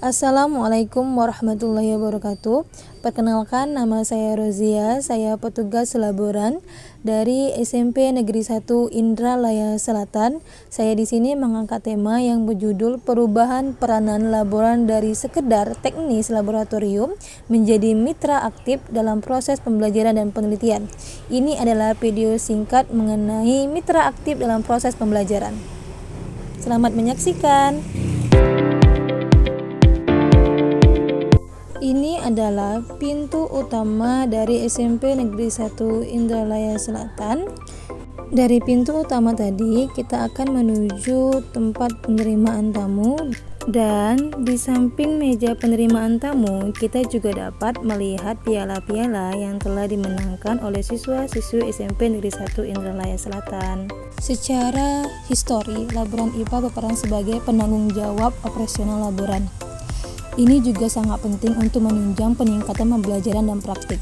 Assalamualaikum warahmatullahi wabarakatuh. Perkenalkan, nama saya Rozia, saya petugas laboran dari SMP Negeri 1 Indralaya Selatan. Saya di sini mengangkat tema yang berjudul perubahan peranan laboran dari sekedar teknis laboratorium menjadi mitra aktif dalam proses pembelajaran dan penelitian. Ini adalah video singkat mengenai mitra aktif dalam proses pembelajaran. Selamat menyaksikan. Ini adalah pintu utama dari SMP Negeri 1 Indralaya Selatan. Dari pintu utama tadi kita akan menuju tempat penerimaan tamu, dan di samping meja penerimaan tamu kita juga dapat melihat piala-piala yang telah dimenangkan oleh siswa-siswi SMP Negeri 1 Indralaya Selatan. Secara histori, laboran IPA berperan sebagai penanggung jawab operasional laboran. Ini juga sangat penting untuk menunjang peningkatan pembelajaran dan praktik.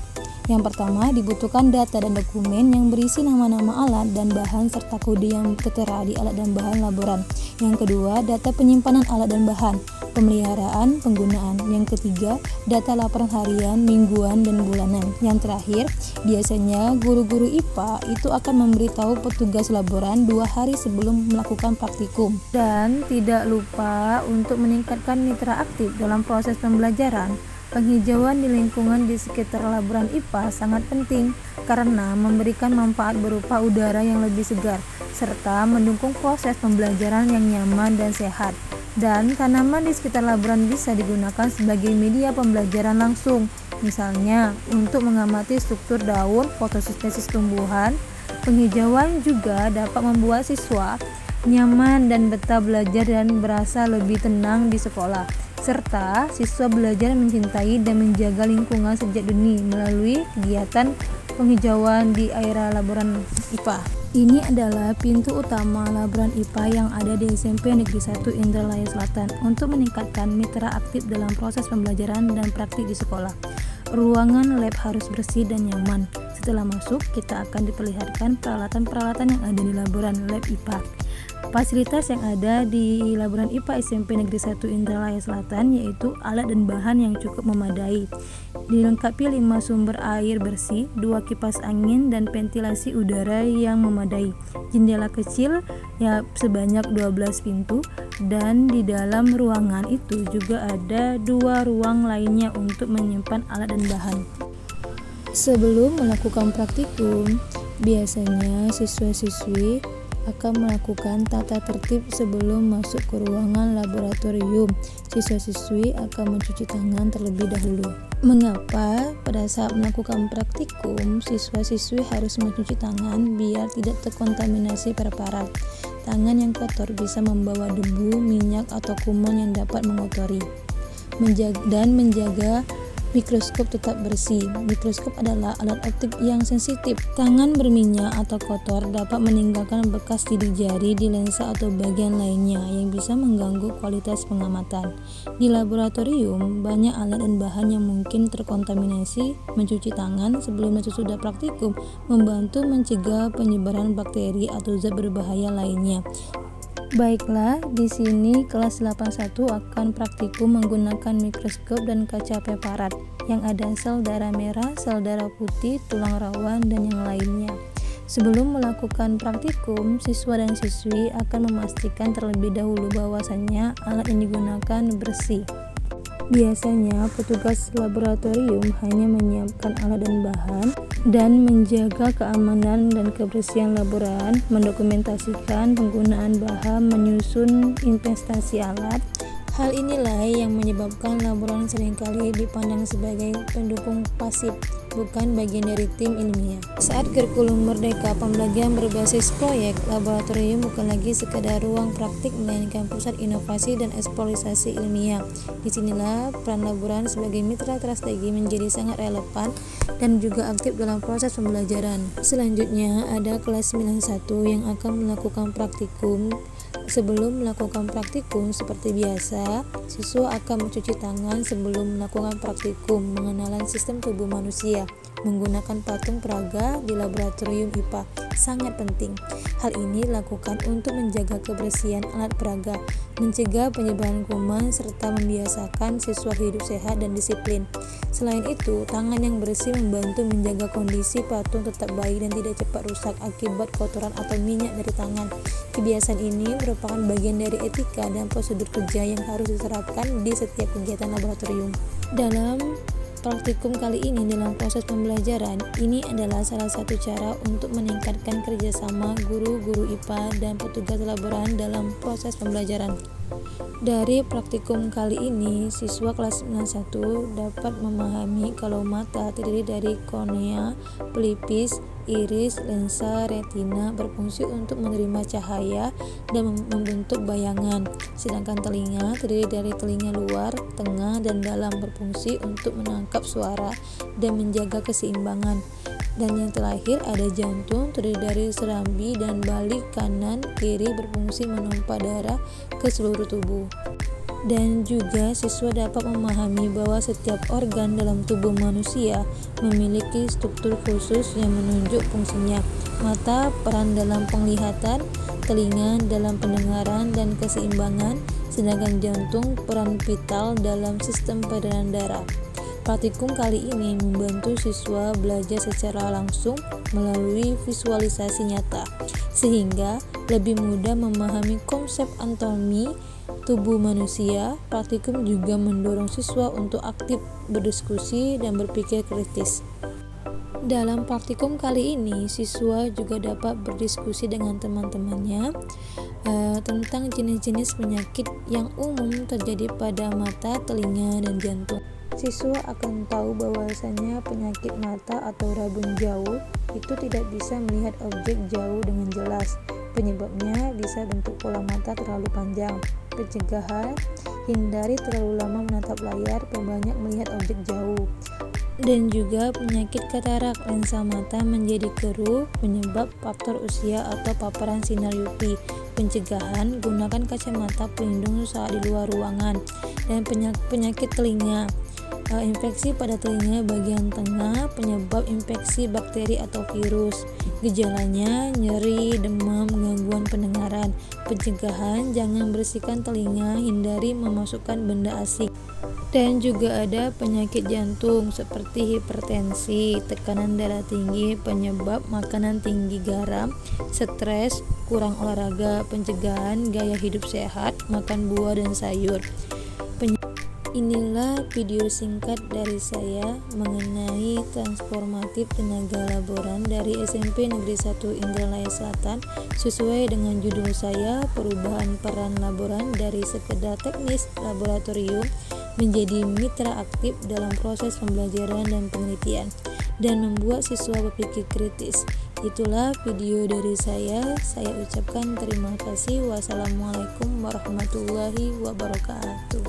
Yang pertama, dibutuhkan data dan dokumen yang berisi nama-nama alat dan bahan serta kode yang tertera di alat dan bahan laboran. Yang kedua, data penyimpanan alat dan bahan, pemeliharaan, penggunaan. Yang ketiga, data laporan harian, mingguan, dan bulanan. Yang terakhir, biasanya guru-guru IPA itu akan memberitahu petugas laboran 2 hari sebelum melakukan praktikum. Dan tidak lupa untuk meningkatkan mitra aktif dalam proses pembelajaran. Penghijauan di lingkungan di sekitar laboran IPA sangat penting karena memberikan manfaat berupa udara yang lebih segar serta mendukung proses pembelajaran yang nyaman dan sehat. Dan tanaman di sekitar laboran bisa digunakan sebagai media pembelajaran langsung, misalnya untuk mengamati struktur daun, fotosintesis tumbuhan. Penghijauan juga dapat membuat siswa nyaman dan betah belajar dan berasa lebih tenang di sekolah, serta siswa belajar mencintai dan menjaga lingkungan sejak dini melalui kegiatan penghijauan di area laboran IPA. Ini adalah pintu utama laboran IPA yang ada di SMP Negeri 1 Indralaya Selatan untuk meningkatkan mitra aktif dalam proses pembelajaran dan praktik di sekolah. Ruangan lab harus bersih dan nyaman. Setelah masuk, kita akan diperlihatkan peralatan-peralatan yang ada di laboran lab IPA. Fasilitas yang ada di laboran IPA SMP Negeri 1 Indralaya Selatan yaitu alat dan bahan yang cukup memadai. Dilengkapi 5 sumber air bersih, 2 kipas angin dan ventilasi udara yang memadai. Jendela kecil ya sebanyak 12 pintu, dan di dalam ruangan itu juga ada 2 ruang lainnya untuk menyimpan alat dan bahan. Sebelum melakukan praktikum, biasanya siswa-siswi akan melakukan tata tertib sebelum masuk ke ruangan laboratorium. Siswa-siswi akan mencuci tangan terlebih dahulu. Mengapa pada saat melakukan praktikum siswa-siswi harus mencuci tangan biar tidak terkontaminasi preparat? Tangan yang kotor bisa membawa debu, minyak, atau kuman yang dapat mengotori. Menjaga mikroskop tetap bersih. Mikroskop adalah alat optik yang sensitif. Tangan berminyak atau kotor dapat meninggalkan bekas sidik jari di lensa atau bagian lainnya yang bisa mengganggu kualitas pengamatan. Di laboratorium, banyak alat dan bahan yang mungkin terkontaminasi. Mencuci tangan sebelum dan sesudah praktikum membantu mencegah penyebaran bakteri atau zat berbahaya lainnya. Baiklah, di sini kelas 81 akan praktikum menggunakan mikroskop dan kaca preparat yang ada sel darah merah, sel darah putih, tulang rawan, dan yang lainnya. Sebelum melakukan praktikum, siswa dan siswi akan memastikan terlebih dahulu bahwasannya alat yang digunakan bersih. Biasanya petugas laboratorium hanya menyiapkan alat dan bahan dan menjaga keamanan dan kebersihan laboran, mendokumentasikan penggunaan bahan, menyusun investasi alat. Hal inilah yang menyebabkan laboran seringkali dipandang sebagai pendukung pasif, bukan bagian dari tim ilmiah. Saat kurikulum merdeka pembelajaran berbasis proyek, laboratorium bukan lagi sekadar ruang praktik melainkan pusat inovasi dan eksplorasi ilmiah. Disinilah peran laboran sebagai mitra strategi menjadi sangat relevan dan juga aktif dalam proses pembelajaran. Selanjutnya ada kelas 91 yang akan melakukan praktikum. Sebelum melakukan praktikum, seperti biasa, siswa akan mencuci tangan sebelum melakukan praktikum, pengenalan sistem tubuh manusia. menggunakan patung peraga di laboratorium IPA. Sangat penting. Hal ini dilakukan untuk menjaga kebersihan alat peraga, mencegah penyebaran kuman, serta membiasakan siswa hidup sehat dan disiplin. Selain itu, tangan yang bersih membantu menjaga kondisi patung tetap baik dan tidak cepat rusak akibat kotoran atau minyak dari tangan. Kebiasaan ini merupakan bagian dari etika dan prosedur kerja yang harus diterapkan di setiap kegiatan laboratorium. Dalam praktikum kali ini dalam proses pembelajaran, ini adalah salah satu cara untuk meningkatkan kerjasama guru-guru IPA dan petugas laboran dalam proses pembelajaran. Dari praktikum kali ini, siswa kelas 91 dapat memahami kalau mata terdiri dari kornea, pelipis, iris, lensa, retina berfungsi untuk menerima cahaya dan membentuk bayangan. Sedangkan telinga terdiri dari telinga luar, tengah, dan dalam berfungsi untuk menangkap suara dan menjaga keseimbangan. Dan yang terakhir ada jantung terdiri dari serambi dan balik kanan kiri berfungsi memompa darah ke seluruh tubuh. Dan juga siswa dapat memahami bahwa setiap organ dalam tubuh manusia memiliki struktur khusus yang menunjuk fungsinya. Mata peran dalam penglihatan, telinga dalam pendengaran dan keseimbangan, sedangkan jantung peran vital dalam sistem peredaran darah. Praktikum kali ini membantu siswa belajar secara langsung melalui visualisasi nyata, sehingga lebih mudah memahami konsep anatomi tubuh manusia. Praktikum juga mendorong siswa untuk aktif berdiskusi dan berpikir kritis. Dalam praktikum kali ini, siswa juga dapat berdiskusi dengan teman-temannya tentang jenis-jenis penyakit yang umum terjadi pada mata, telinga, dan jantung. Siswa akan tahu bahwasanya penyakit mata atau rabun jauh itu tidak bisa melihat objek jauh dengan jelas. Penyebabnya bisa bentuk pola mata terlalu panjang. Pencegahan, hindari terlalu lama menatap layar, perbanyak melihat objek jauh. Dan juga penyakit katarak, lensa mata menjadi keruh, penyebab faktor usia atau paparan sinar UV. Pencegahan, gunakan kacamata pelindung saat di luar ruangan. Dan penyakit telinga, infeksi pada telinga bagian tengah, penyebab infeksi bakteri atau virus. Gejalanya nyeri, demam, gangguan pendengaran. Pencegahan, jangan bersihkan telinga, hindari memasukkan benda asing. Dan juga ada penyakit jantung seperti hipertensi, tekanan darah tinggi, penyebab makanan tinggi garam, stres, kurang olahraga. Pencegahan, gaya hidup sehat, makan buah dan sayur. Inilah video singkat dari saya mengenai transformatif tenaga laboran dari SMP Negeri 1 Indralaya Selatan, sesuai dengan judul saya, perubahan peran laboran dari sekedar teknis laboratorium menjadi mitra aktif dalam proses pembelajaran dan penelitian, dan membuat siswa berpikir kritis. Itulah video dari saya ucapkan terima kasih. Wassalamualaikum warahmatullahi wabarakatuh.